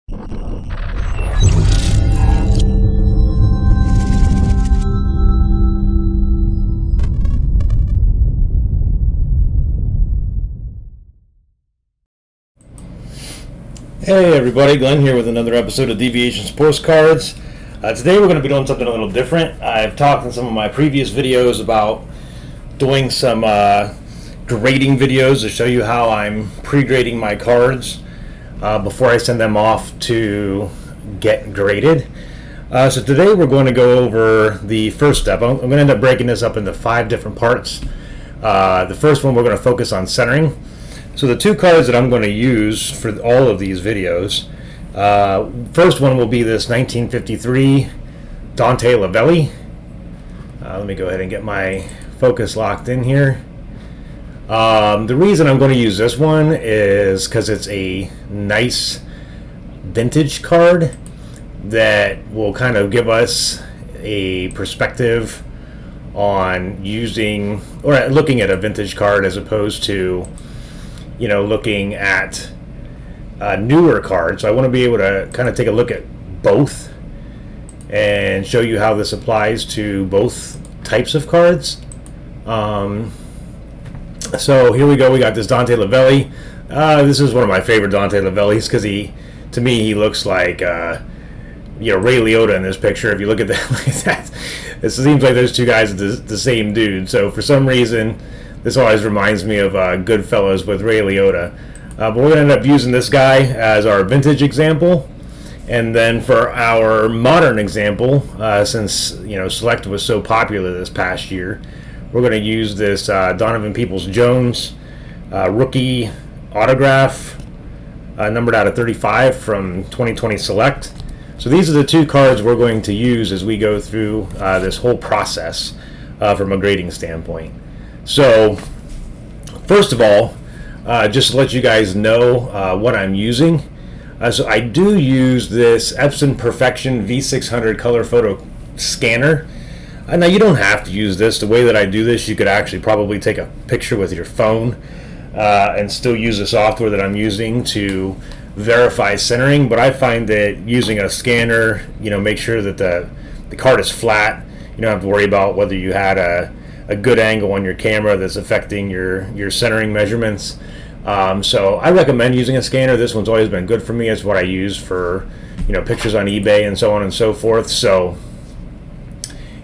Hey everybody, Glenn here with another episode of Deviations Postcards. Today we're going to be doing something a little different. I've talked in some of my previous videos about doing some grading videos to show you how I'm pre-grading my cards before I send them off to get graded. So today we're going to go over the first step. I'm going to end up breaking this up into 5 different parts. The first one we're going to focus on centering. So the 2 cards that I'm going to use for all of these videos, first one will be this 1953 Dante Lavelli. Let me go ahead and get my focus locked in here. The reason I'm going to use this one is because it's a nice vintage card that will kind of give us a perspective on using or looking at a vintage card as opposed to looking at newer cards. So I want to be able to kind of take a look at both and show you how this applies to both types of cards. So here we go. We got this Dante Lavelli. This is one of my favorite Dante Lavellis because to me, he looks like Ray Liotta in this picture. If you look at that like that, it seems like those 2 guys are the same dude. So for some reason, this always reminds me of Goodfellas with Ray Liotta. But we're going to end up using this guy as our vintage example. And then for our modern example, since Select was so popular this past year, we're going to use this Donovan Peoples-Jones rookie autograph, numbered out of 35 from 2020 Select. So these are the 2 cards we're going to use as we go through this whole process from a grading standpoint. So, first of all, just to let you guys know what I'm using. So I do use this Epson Perfection V600 color photo scanner. Now you don't have to use this. The way that I do this, you could actually probably take a picture with your phone and still use the software that I'm using to verify centering. But I find that using a scanner, make sure that the card is flat. You don't have to worry about whether you had a good angle on your camera that's affecting your centering measurements. So I recommend using a scanner. This one's always been good for me. It's what I use for pictures on eBay and so on and so forth. So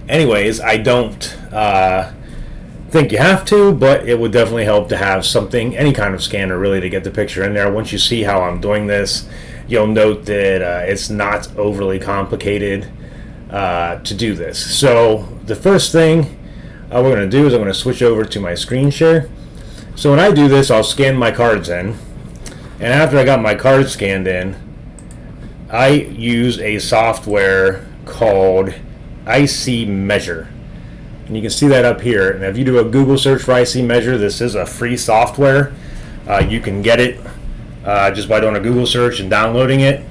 anyways, I don't think you have to, but it would definitely help to have something, any kind of scanner really, to get the picture in there. Once you see how I'm doing this, you'll note that it's not overly complicated to do this. So the first thing we're going to do is I'm going to switch over to my screen share. So when I do this, I'll scan my cards in, and after I got my cards scanned in, I use a software called IC Measure, and you can see that up here. And if you do a Google search for IC Measure, this is a free software. You can get it just by doing a Google search and downloading it.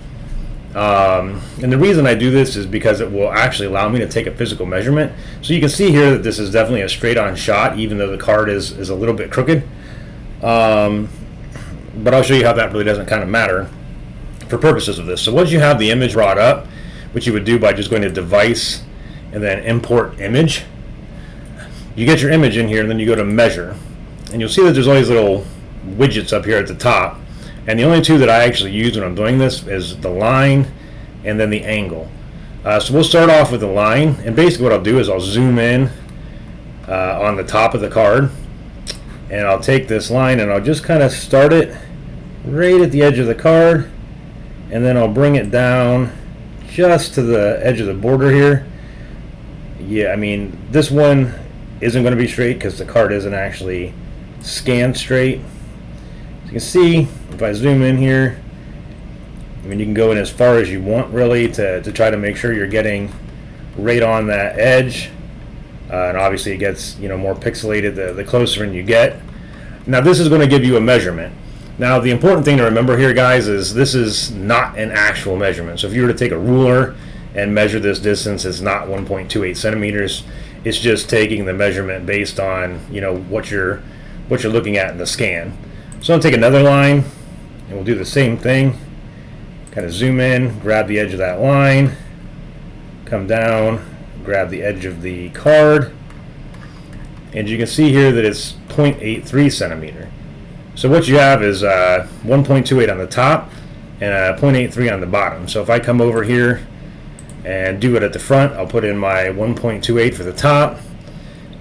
And the reason I do this is because it will actually allow me to take a physical measurement. So you can see here that this is definitely a straight-on shot, even though the card is a little bit crooked. But I'll show you how that really doesn't kind of matter for purposes of this. So once you have the image brought up, which you would do by just going to Device and then Import Image, you get your image in here and then you go to Measure. And you'll see that there's all these little widgets up here at the top. And the only 2 that I actually use when I'm doing this is the line and then the angle. So we'll start off with the line, and basically what I'll do is I'll zoom in on the top of the card, and I'll take this line and I'll just kind of start it right at the edge of the card, and then I'll bring it down just to the edge of the border here. Yeah, I mean, this one isn't going to be straight because the card isn't actually scanned straight. You can see, if I zoom in here, I mean, you can go in as far as you want really to try to make sure you're getting right on that edge. And obviously it gets more pixelated the closer in you get. Now this is going to give you a measurement. Now the important thing to remember here, guys, is this is not an actual measurement. So if you were to take a ruler and measure this distance, it's not 1.28 centimeters. It's just taking the measurement based on what you're looking at in the scan. So I'll take another line and we'll do the same thing. Kind of zoom in, grab the edge of that line, come down, grab the edge of the card, and you can see here that it's 0.83 centimeter. So what you have is 1.28 on the top and 0.83 on the bottom. So if I come over here and do it at the front, I'll put in my 1.28 for the top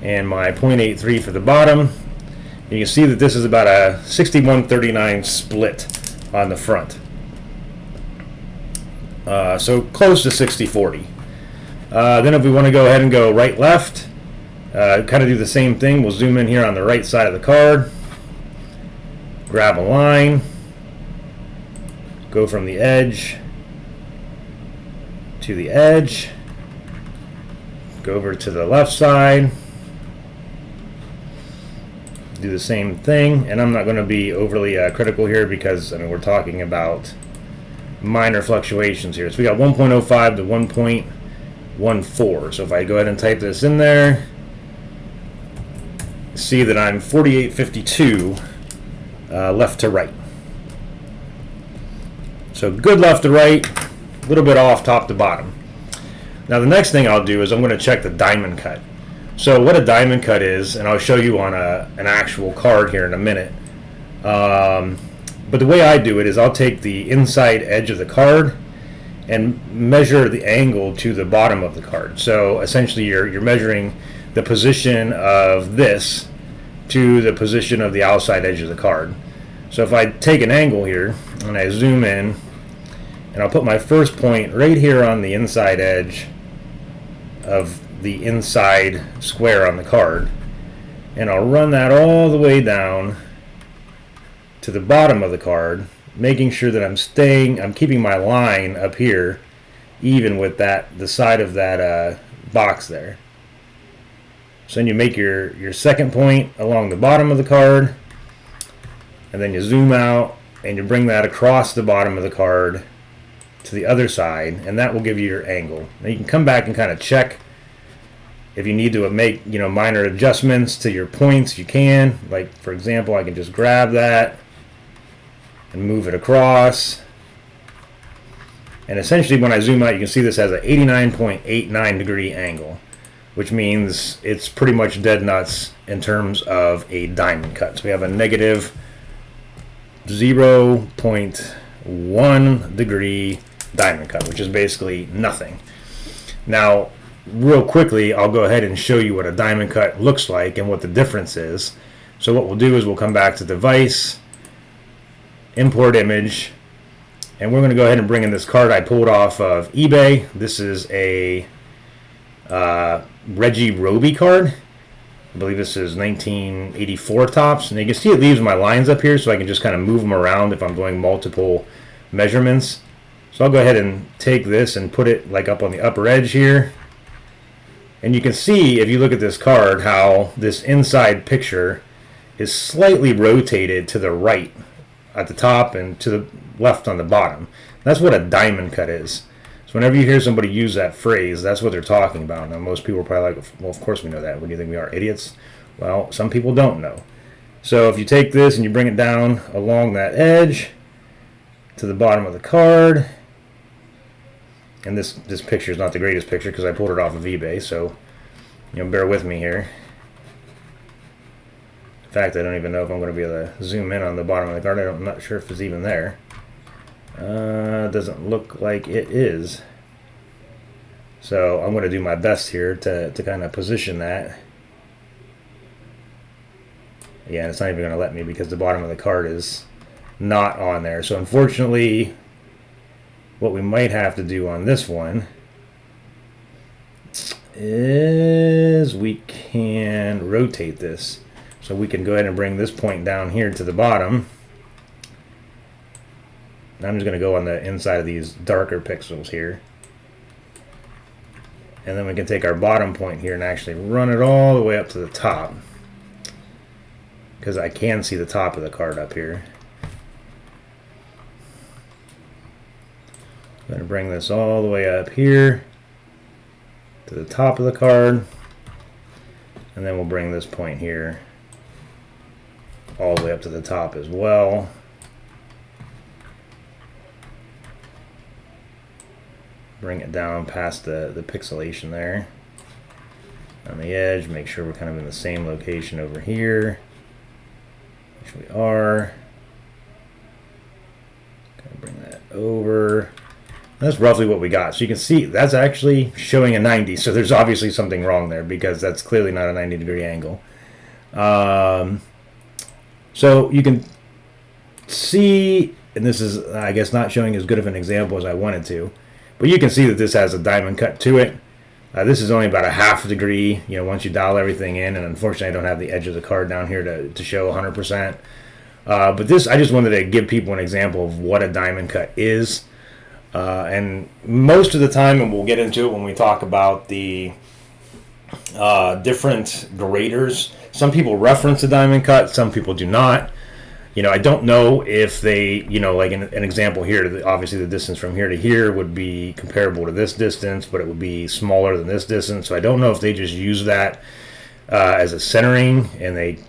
and my 0.83 for the bottom. You can see that this is about a 61-39 split on the front. So close to 60-40. Then if we want to go ahead and go right-left, kind of do the same thing. We'll zoom in here on the right side of the card, grab a line, go from the edge to the edge, go over to the left side, do the same thing. And I'm not going to be overly critical here because, I mean, we're talking about minor fluctuations here. So we got 1.05 to 1.14. So if I go ahead and type this in there, see that I'm 48.52 left to right. So good left to right, a little bit off top to bottom. Now the next thing I'll do is I'm going to check the diamond cut. So what a diamond cut is, and I'll show you on an actual card here in a minute. But the way I do it is I'll take the inside edge of the card and measure the angle to the bottom of the card. So essentially you're measuring the position of this to the position of the outside edge of the card. So if I take an angle here and I zoom in, and I'll put my first point right here on the inside edge of the inside square on the card, and I'll run that all the way down to the bottom of the card, making sure that I'm keeping my line up here even with the side of that box there. So then you make your second point along the bottom of the card, and then you zoom out and you bring that across the bottom of the card to the other side, and that will give you your angle. Now you can come back and kind of check if you need to make minor adjustments to your points. You can, like for example, I can just grab that and move it across, and essentially when I zoom out you can see this has an 89.89 degree angle, which means it's pretty much dead nuts in terms of a diamond cut. So we have a negative 0.1 degree diamond cut, which is basically nothing. Now real quickly I'll go ahead and show you what a diamond cut looks like and what the difference is. So what we'll do is we'll come back to device, import image, and we're going to go ahead and bring in this card I pulled off of eBay. This is a Reggie Roby card. I believe this is 1984 tops, and you can see it leaves my lines up here so I can just kind of move them around if I'm doing multiple measurements. So I'll go ahead and take this and put it like up on the upper edge here, and you can see if you look at this card how this inside picture is slightly rotated to the right at the top and to the left on the bottom. That's what a diamond cut is. So whenever you hear somebody use that phrase, that's what they're talking about. Now most people are probably like, well, of course we know that. What do you think we are, idiots? Well, some people don't know. So if you take this and you bring it down along that edge to the bottom of the card, and this picture is not the greatest picture because I pulled it off of eBay, so bear with me here. In fact, I don't even know if I'm going to be able to zoom in on the bottom of the card. I'm not sure if it's even there. Doesn't look like it is. So I'm going to do my best here to kind of position that. Yeah, and it's not even going to let me because the bottom of the card is not on there. So unfortunately, what we might have to do on this one is we can rotate this. So we can go ahead and bring this point down here to the bottom. I'm just going to go on the inside of these darker pixels here. And then we can take our bottom point here and actually run it all the way up to the top, because I can see the top of the card up here. I'm going to bring this all the way up here to the top of the card, and then we'll bring this point here all the way up to the top as well. bring it down past the pixelation there on the edge. Make sure we're kind of in the same location over here, which we are. Kind of bring that over. That's roughly what we got. So you can see that's actually showing a 90. So there's obviously something wrong there because that's clearly not a 90-degree angle. So you can see, and this is, I guess, not showing as good of an example as I wanted to, but you can see that this has a diamond cut to it. This is only about a half degree, once you dial everything in, and unfortunately I don't have the edge of the card down here to show 100%. But this, I just wanted to give people an example of what a diamond cut is. And most of the time, and we'll get into it when we talk about the different graders, some people reference a diamond cut, some people do not. I don't know if they, like an example here, obviously the distance from here to here would be comparable to this distance, but it would be smaller than this distance. So I don't know if they just use that as a centering and they,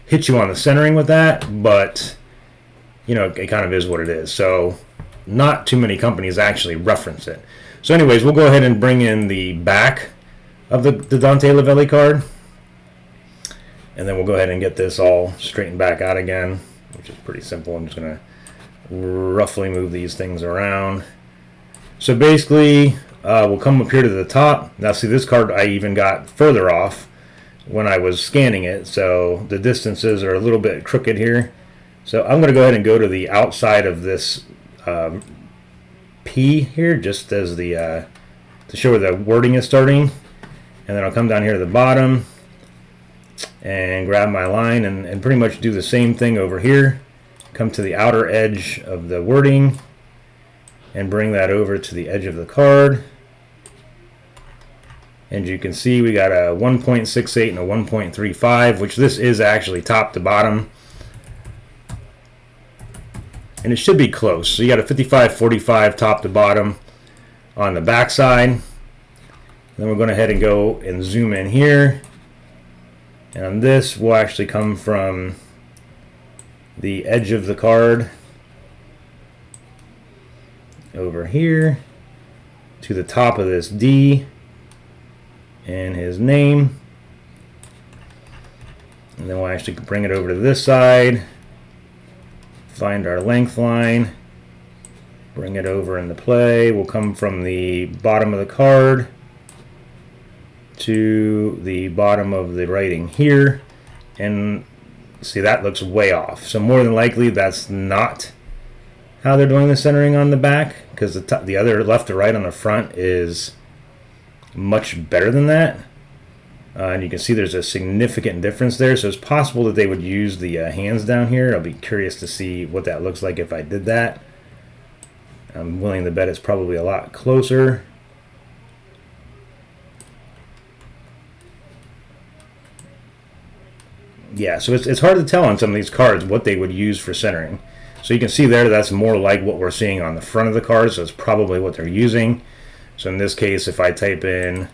hit you on the centering with that, but, it kind of is what it is. So not too many companies actually reference it. So anyways, we'll go ahead and bring in the back of the Dante Lavelli card. And then we'll go ahead and get this all straightened back out again, which is pretty simple. I'm just going to roughly move these things around. So basically, we'll come up here to the top. Now see, this card I even got further off when I was scanning it. So the distances are a little bit crooked here. So I'm going to go ahead and go to the outside of this P here, just as the to show where the wording is starting. And then I'll come down here to the bottom and grab my line and pretty much do the same thing over here. Come to the outer edge of the wording and bring that over to the edge of the card. And you can see we got a 1.68 and a 1.35, which this is actually top to bottom. And it should be close. So you got a 55-45 top to bottom on the back side. Then we're going to head and go and zoom in here. And on this will actually come from the edge of the card over here to the top of this D and his name. And then we'll actually bring it over to this side, find our length line, bring it over into play. We'll come from the bottom of the card to the bottom of the writing here, and see that looks way off. So more than likely that's not how they're doing the centering on the back, because the other left to right on the front is much better than that. And you can see there's a significant difference there. So it's possible that they would use the hands down here. I'll be curious to see what that looks like if I did that. I'm willing to bet it's probably a lot closer. Yeah, so it's hard to tell on some of these cards what they would use for centering. So you can see there that's more like what we're seeing on the front of the card, so it's probably what they're using. So in this case, if I type in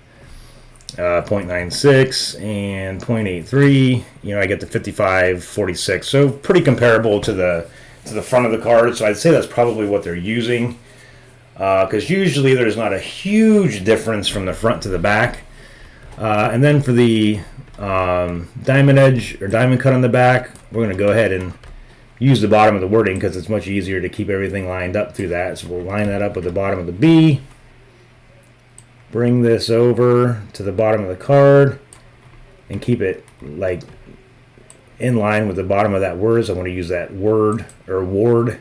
0.96 and 0.83, I get the 55-46. So pretty comparable to the front of the card. So I'd say that's probably what they're using, because usually there's not a huge difference from the front to the back. And then for the diamond edge or diamond cut on the back, we're going to go ahead and use the bottom of the wording because it's much easier to keep everything lined up through that. So we'll line that up with the bottom of the B, bring this over to the bottom of the card, and keep it like in line with the bottom of that word. So I want to use that word or word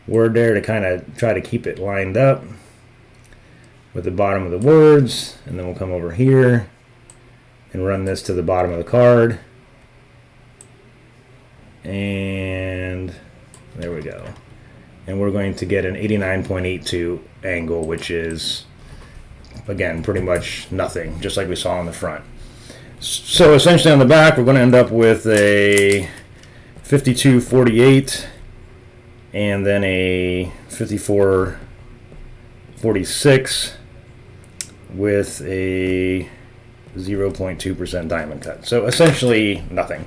there to kind of try to keep it lined up with the bottom of the words. And then we'll come over here and run this to the bottom of the card. And there we go. And we're going to get an 89.82 angle, which is, again, pretty much nothing, just like we saw on the front. So essentially on the back, we're going to end up with a 52.48 and then a 54.46 with a 0.2% diamond cut. So essentially nothing.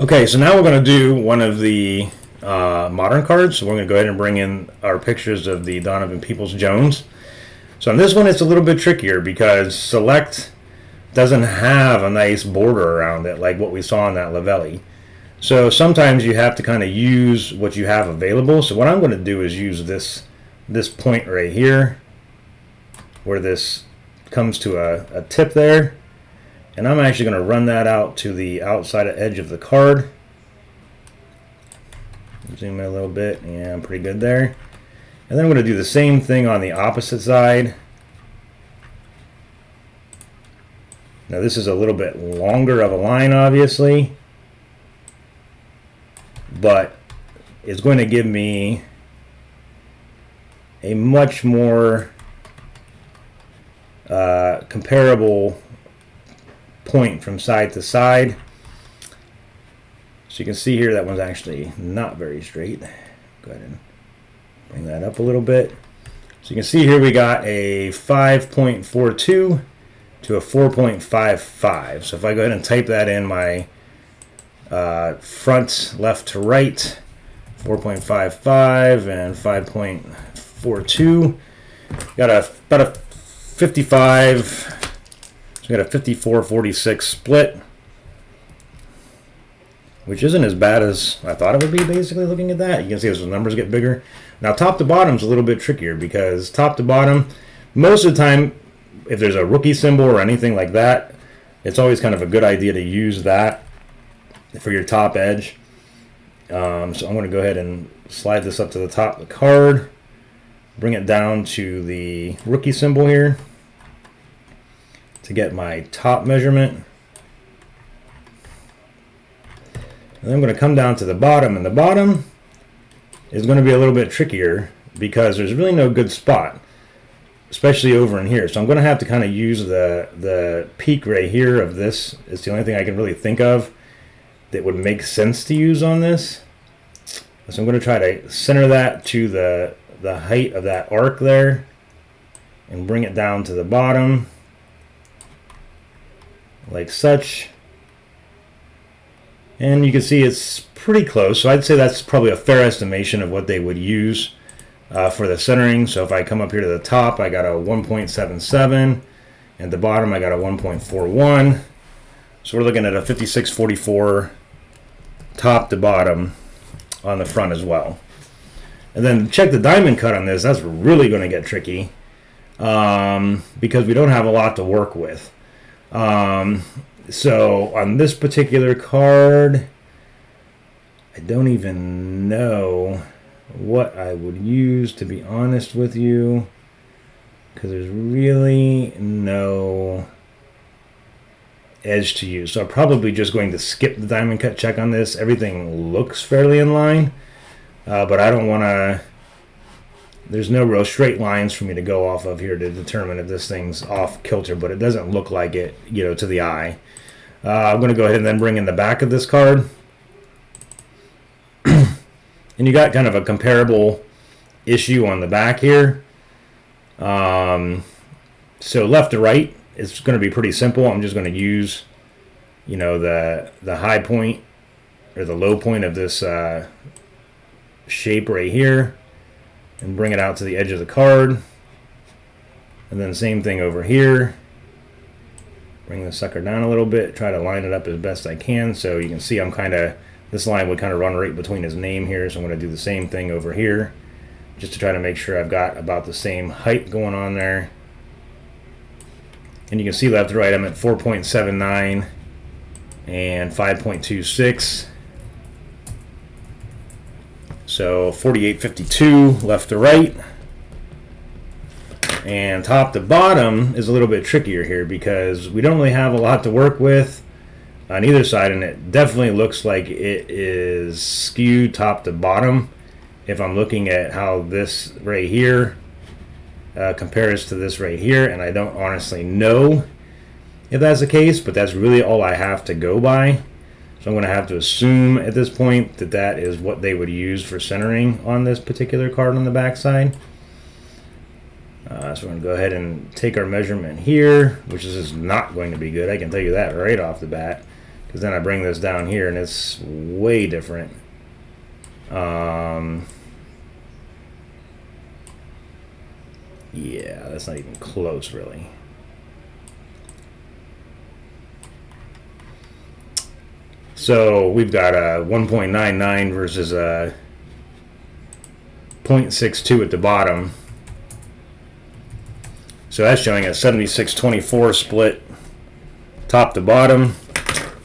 Okay, so now we're going to do one of the modern cards. So we're going to go ahead and bring in our pictures of the Donovan Peoples-Jones. So on this one, it's a little bit trickier because Select doesn't have a nice border around it like what we saw in that Lavelli. So sometimes you have to kind of use what you have available. So what I'm going to do is use this point right here where this comes to a tip there. And I'm actually going to run that out to the outside edge of the card. Zoom in a little bit. Yeah, I'm pretty good there. And then I'm going to do the same thing on the opposite side. Now this is a little bit longer of a line, obviously, but it's going to give me a much more comparable point from side to side. So you can see here that one's actually not very straight. Go ahead and bring that up a little bit. So you can see here we got a 5.42 to a 4.55. So if I go ahead and type that in my front left to right, 4.55 and 5.42. Got about a 55. So we got a 54-46 split, which isn't as bad as I thought it would be. Basically, looking at that, you can see as the numbers get bigger. Now, top to bottom is a little bit trickier because top to bottom, most of the time, if there's a rookie symbol or anything like that, it's always kind of a good idea to use that for your top edge. So I'm going to go ahead and slide this up to the top of the card, bring it down to the rookie symbol here to get my top measurement. And then I'm going to come down to the bottom, and the bottom is going to be a little bit trickier because there's really no good spot, especially over in here. So I'm going to have to kind of use the peak right here of this. It's the only thing I can really think of that would make sense to use on this. So I'm going to try to center that to the height of that arc there and bring it down to the bottom like such. And you can see it's pretty close. So I'd say that's probably a fair estimation of what they would use for the centering. So if I come up here to the top, I got a 1.77, and the bottom I got a 1.41. So we're looking at a 56-44 top to bottom on the front as well. And then check the diamond cut on this. That's really going to get tricky because we don't have a lot to work with. So on this particular card, I don't even know what I would use, to be honest with you, because there's really no edge to use. So I'm probably just going to skip the diamond cut check on this. Everything looks fairly in line, but I don't want to, there's no real straight lines for me to go off of here to determine if this thing's off kilter, but it doesn't look like it, you know, to the eye. I'm going to go ahead and then bring in the back of this card. And you got kind of a comparable issue on the back here. So left to right, it's going to be pretty simple. I'm just going to use, you know, the high point or the low point of this shape right here and bring it out to the edge of the card. And then same thing over here. Bring the sucker down a little bit, try to line it up as best I can. So you can see I'm kind of, this line would kind of run right between his name here. So I'm going to do the same thing over here just to try to make sure I've got about the same height going on there. And you can see left to right, I'm at 4.79 and 5.26. So 48.52 left to right. And top to bottom is a little bit trickier here because we don't really have a lot to work with on either side, and it definitely looks like it is skewed top to bottom if I'm looking at how this right here compares to this right here, and I don't honestly know if that's the case, but that's really all I have to go by. So I'm going to have to assume at this point that that is what they would use for centering on this particular card on the back side. So we're going to go ahead and take our measurement here, which is not going to be good. I can tell you that right off the bat, because then I bring this down here and it's way different. Yeah, that's not even close, really. So we've got a 1.99 versus a 0.62 at the bottom. So that's showing a 76-24 split top to bottom.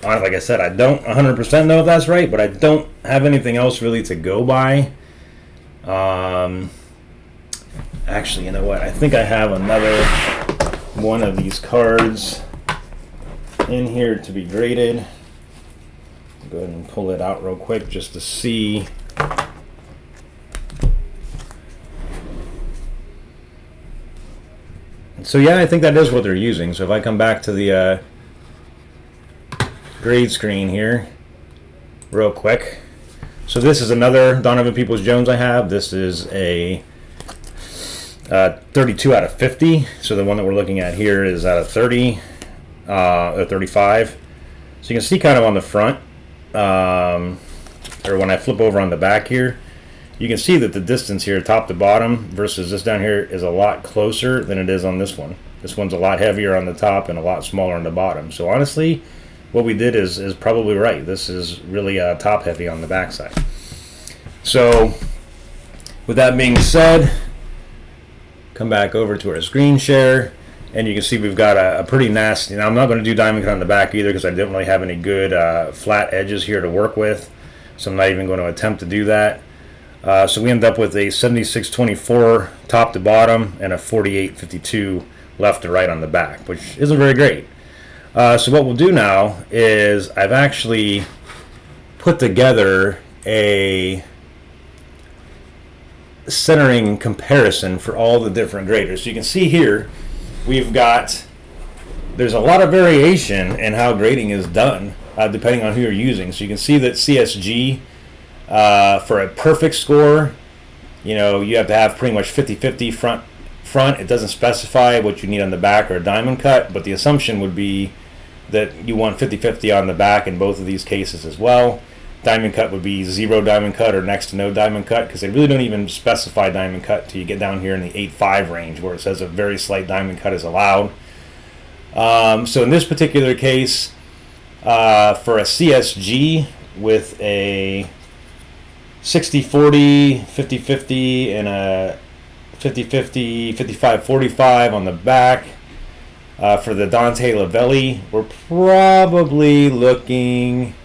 Like I said, I don't 100% know if that's right, but I don't have anything else really to go by. Actually, you know what? I think I have another one of these cards in here to be graded. Go ahead and pull it out real quick just to see. So yeah, I think that is what they're using. So if I come back to the grade screen here real quick. So this is another Donovan Peoples-Jones I have. This is a 32 out of 50. So the one that we're looking at here is out of 30 or 35. So you can see kind of on the front, or when I flip over on the back here, you can see that the distance here top to bottom versus this down here is a lot closer than it is on this one. This one's a lot heavier on the top and a lot smaller on the bottom. So honestly, what we did is probably right. This is really top heavy on the back side. So with that being said, come back over to our screen share, and you can see we've got a pretty nasty. Now I'm not going to do diamond cut on the back either because I didn't really have any good flat edges here to work with, so I'm not even going to attempt to do that. So we end up with a 76-24 top to bottom and a 48-52 left to right on the back, which isn't very great. So what we'll do now is I've actually put together a centering comparison for all the different graders. So you can see here there's a lot of variation in how grading is done depending on who you're using. So you can see that CSG for a perfect score, you have to have pretty much 50-50 front. It doesn't specify what you need on the back or a diamond cut, but the assumption would be that you want 50-50 on the back in both of these cases as well. Diamond cut would be 0 diamond cut or next to no diamond cut, because they really don't even specify diamond cut until you get down here in the 8.5 range where it says a very slight diamond cut is allowed. So in this particular case, for a CSG with a 60-40, 50-50, and a 50-50, 55-45 on the back, for the Dante Lavelli, we're probably looking.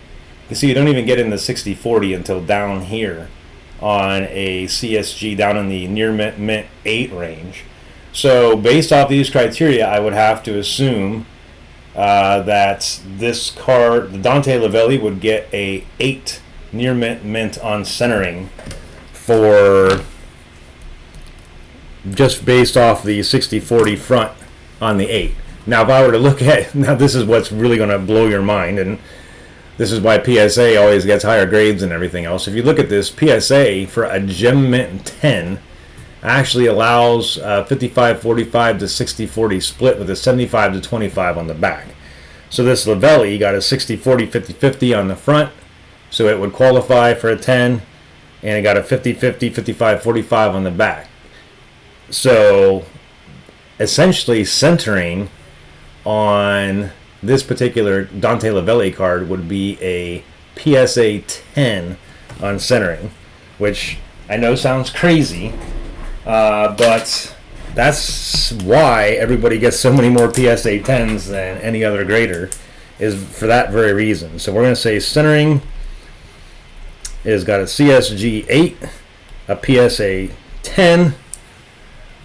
You see, you don't even get in the 60-40 until down here on a CSG down in the near mint 8 range. So based off these criteria, I would have to assume that this card, the Dante Lavelli, would get a 8 near mint on centering for just based off the 60-40 front on the 8. Now if I were to look at, now this is what's really going to blow your mind, and this is why PSA always gets higher grades and everything else. If you look at this, PSA for a Gem Mint 10 actually allows 55-45 to 60-40 split with a 75-25 on the back. So this Lavelli got a 60-40, 50-50 on the front, so it would qualify for a 10, and it got a 50-50, 55-45 on the back. So essentially centering on this particular Dante Lavelli card would be a PSA 10 on centering, which I know sounds crazy, but that's why everybody gets so many more PSA 10s than any other grader, is for that very reason. So we're going to say centering is got a CSG 8, a PSA 10.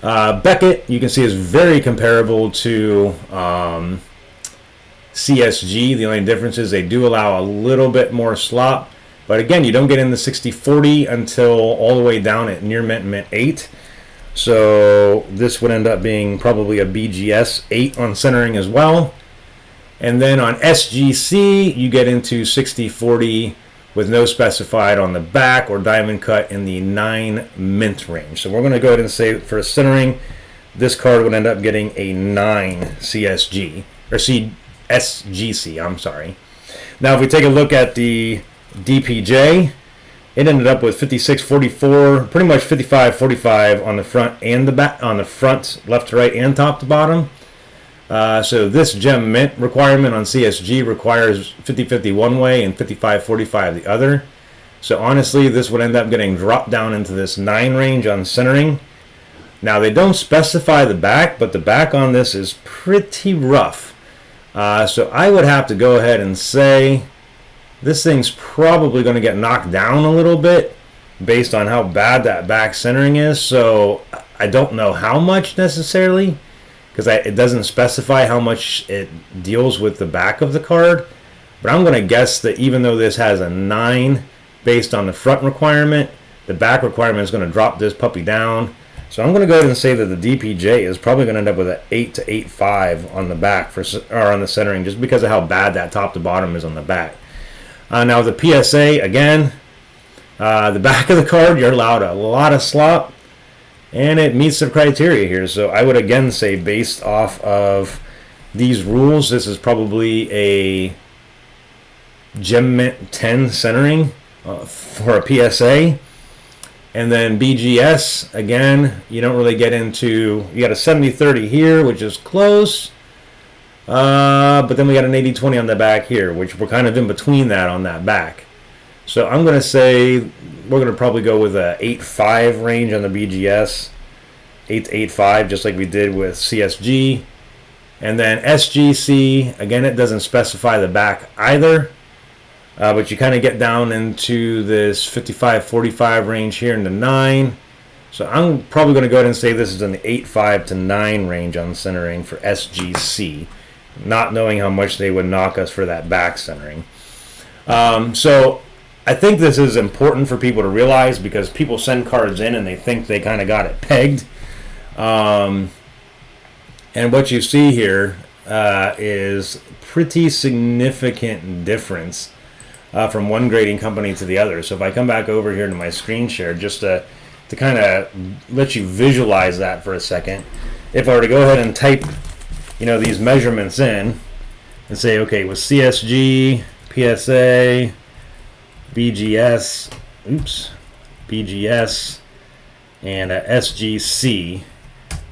Beckett, you can see, is very comparable to CSG. The only difference is they do allow a little bit more slop, but again, you don't get in the 60-40 until all the way down at near mint 8. So this would end up being probably a BGS 8 on centering as well. And then on SGC, you get into 60-40 with no specified on the back or diamond cut in the 9 mint range. So we're going to go ahead and say for centering, this card would end up getting a 9 CSG, or SGC, I'm sorry. Now if we take a look at the DPJ, it ended up with 56-44, pretty much 55-45 on the front and the back, on the front, left to right and top to bottom. So this gem mint requirement on CSG requires 50-50 one way and 55-45 the other. So honestly, this would end up getting dropped down into this 9 range on centering. Now they don't specify the back, but the back on this is pretty rough. So I would have to go ahead and say this thing's probably going to get knocked down a little bit based on how bad that back centering is. So I don't know how much necessarily, because it doesn't specify how much it deals with the back of the card. But I'm going to guess that even though this has a 9 based on the front requirement, the back requirement is going to drop this puppy down. So I'm going to go ahead and say that the DPJ is probably going to end up with an 8 to 8.5 on the back or on the centering, just because of how bad that top to bottom is on the back. Now the PSA, again, the back of the card, you're allowed a lot of slop, and it meets the criteria here. So I would again say, based off of these rules, this is probably a Gem Mint 10 centering for a PSA. And then BGS, again, you don't really get into, you got a 70-30 here, which is close. But then we got an 80-20 on the back here, which we're kind of in between that on that back. So I'm going to say we're going to probably go with a 8.5 range on the BGS. 8 to 8.5, just like we did with CSG. And then SGC, again, it doesn't specify the back either. But you kind of get down into this 55-45 range here in the 9. So I'm probably going to go ahead and say this is in the 8.5 to 9 range on centering for SGC, not knowing how much they would knock us for that back centering. So I think this is important for people to realize, because people send cards in and they think they kind of got it pegged. And what you see here is pretty significant difference from one grading company to the other. So if I come back over here to my screen share, just to kind of let you visualize that for a second, if I were to go ahead and type, these measurements in and say, okay, with CSG, PSA, BGS, and SGC,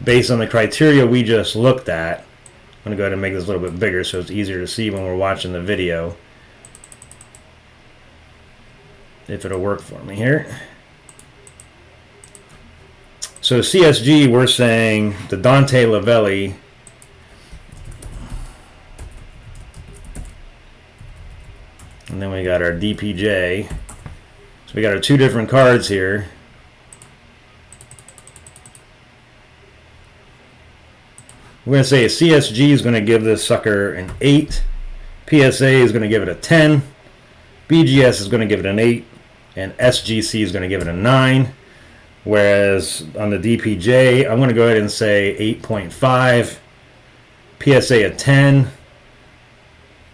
based on the criteria we just looked at, I'm going to go ahead and make this a little bit bigger so it's easier to see when we're watching the video, if it'll work for me here. So CSG, we're saying the Dante Lavelli, and then we got our DPJ. So we got our 2 different cards here. We're going to say a CSG is going to give this sucker an 8. PSA is going to give it a 10. BGS is going to give it an 8. And SGC is going to give it a 9. Whereas on the DPJ, I'm going to go ahead and say 8.5. PSA a 10.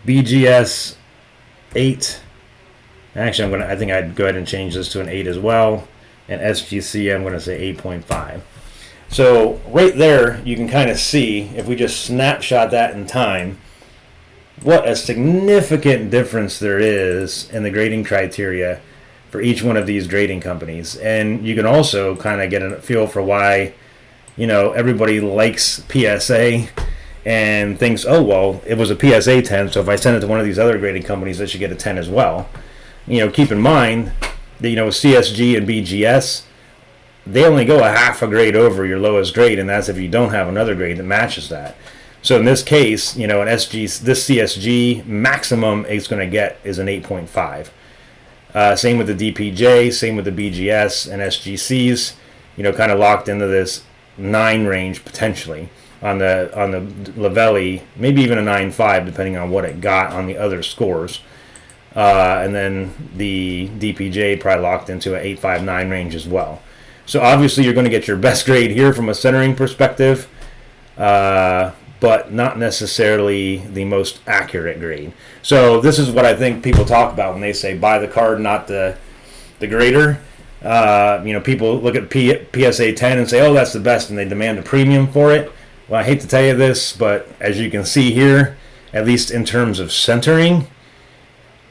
BGS 8. Actually, I think I'd go ahead and change this to an 8 as well. And SGC, I'm going to say 8.5. So right there, you can kind of see, if we just snapshot that in time, what a significant difference there is in the grading criteria for each one of these grading companies. And you can also kind of get a feel for why, everybody likes PSA and thinks, oh, well, it was a PSA 10, so if I send it to one of these other grading companies, they should get a 10 as well. Keep in mind that, CSG and BGS, they only go a half a grade over your lowest grade, and that's if you don't have another grade that matches that. So in this case, this CSG maximum it's going to get is an 8.5. Same with the DPJ, same with the BGS and SGCs, kind of locked into this 9 range potentially. On the Lavelli, maybe even a 9.5 depending on what it got on the other scores. And then the DPJ probably locked into an 8.5-9 range as well. So obviously you're going to get your best grade here from a centering perspective, but not necessarily the most accurate grade. So this is what I think people talk about when they say buy the card, not the grader. People look at PSA 10 and say, oh, that's the best, and they demand a premium for it. Well, I hate to tell you this, but as you can see here, at least in terms of centering,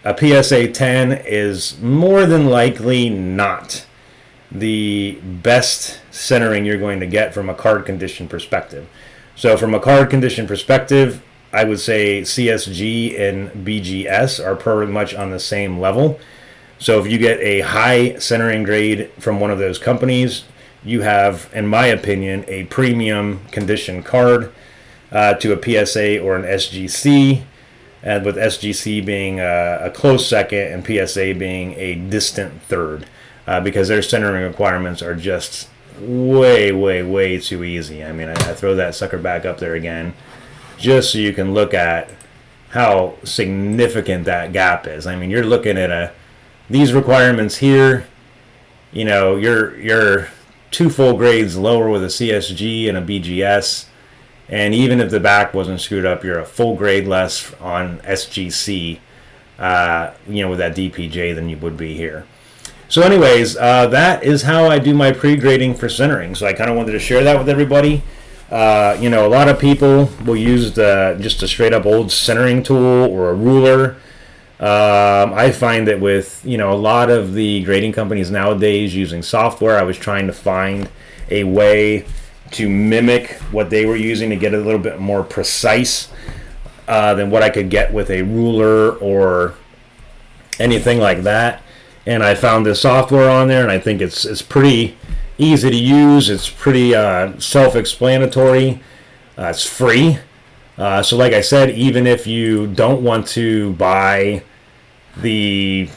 a PSA 10 is more than likely not the best centering you're going to get from a card condition perspective. So from a card condition perspective, I would say CSG and BGS are pretty much on the same level. So if you get a high centering grade from one of those companies, you have, in my opinion, a premium condition card to a PSA or an SGC, and with SGC being a close second and PSA being a distant third, because their centering requirements are just way too easy. I mean, I throw that sucker back up there again, just so you can look at how significant that gap is. I mean, you're looking at these requirements here. You know, you're 2 full grades lower with a CSG and a BGS. And even if the back wasn't screwed up, you're a full grade less on SGC, with that DPJ than you would be here. So anyways, that is how I do my pre-grading for centering. So I kind of wanted to share that with everybody. A lot of people will use just a straight up old centering tool or a ruler. I find that with, a lot of the grading companies nowadays using software, I was trying to find a way to mimic what they were using to get a little bit more precise than what I could get with a ruler or anything like that. And I found this software on there, and I think it's pretty easy to use. It's pretty self-explanatory. It's free. So like I said, even if you don't want to buy the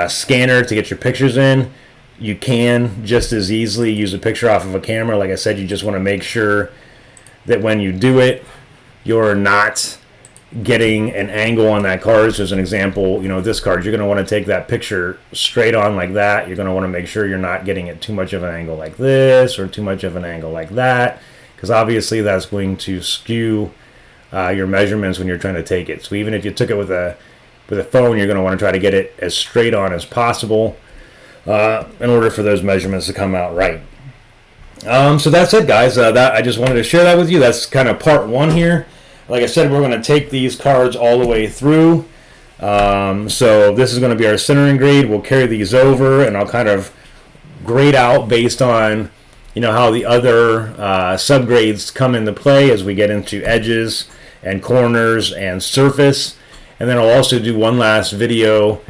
scanner to get your pictures in, you can just as easily use a picture off of a camera. Like I said, you just want to make sure that when you do it, you're not getting an angle on that card. So as an example, this card, you're going to want to take that picture straight on like that. You're going to want to make sure you're not getting it too much of an angle like this or too much of an angle like that, because obviously that's going to skew your measurements when you're trying to take it. So even if you took it with a phone, you're going to want to try to get it as straight on as possible in order for those measurements to come out right. So that's it, guys. That I just wanted to share that with you. That's kind of part 1 here. Like I said, we're going to take these cards all the way through. So this is going to be our centering grade. We'll carry these over, and I'll kind of grade out based on how the other subgrades come into play as we get into edges and corners and surface. And then I'll also do one last video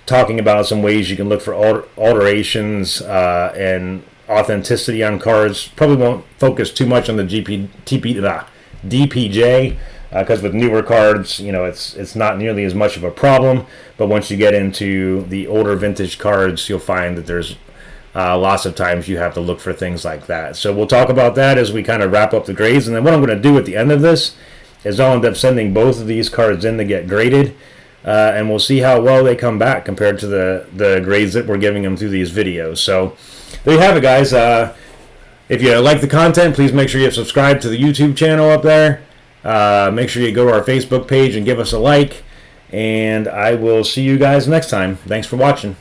talking about some ways you can look for alterations and authenticity on cards. Probably won't focus too much on the DPJ, because with newer cards, it's not nearly as much of a problem. But once you get into the older vintage cards, you'll find that there's lots of times you have to look for things like that. So we'll talk about that as we kind of wrap up the grades. And then what I'm going to do at the end of this is I'll end up sending both of these cards in to get graded. And we'll see how well they come back compared to the grades that we're giving them through these videos. So there you have it, guys. If you like the content, please make sure you subscribe to the YouTube channel up there. Make sure you go to our Facebook page and give us a like. And I will see you guys next time. Thanks for watching.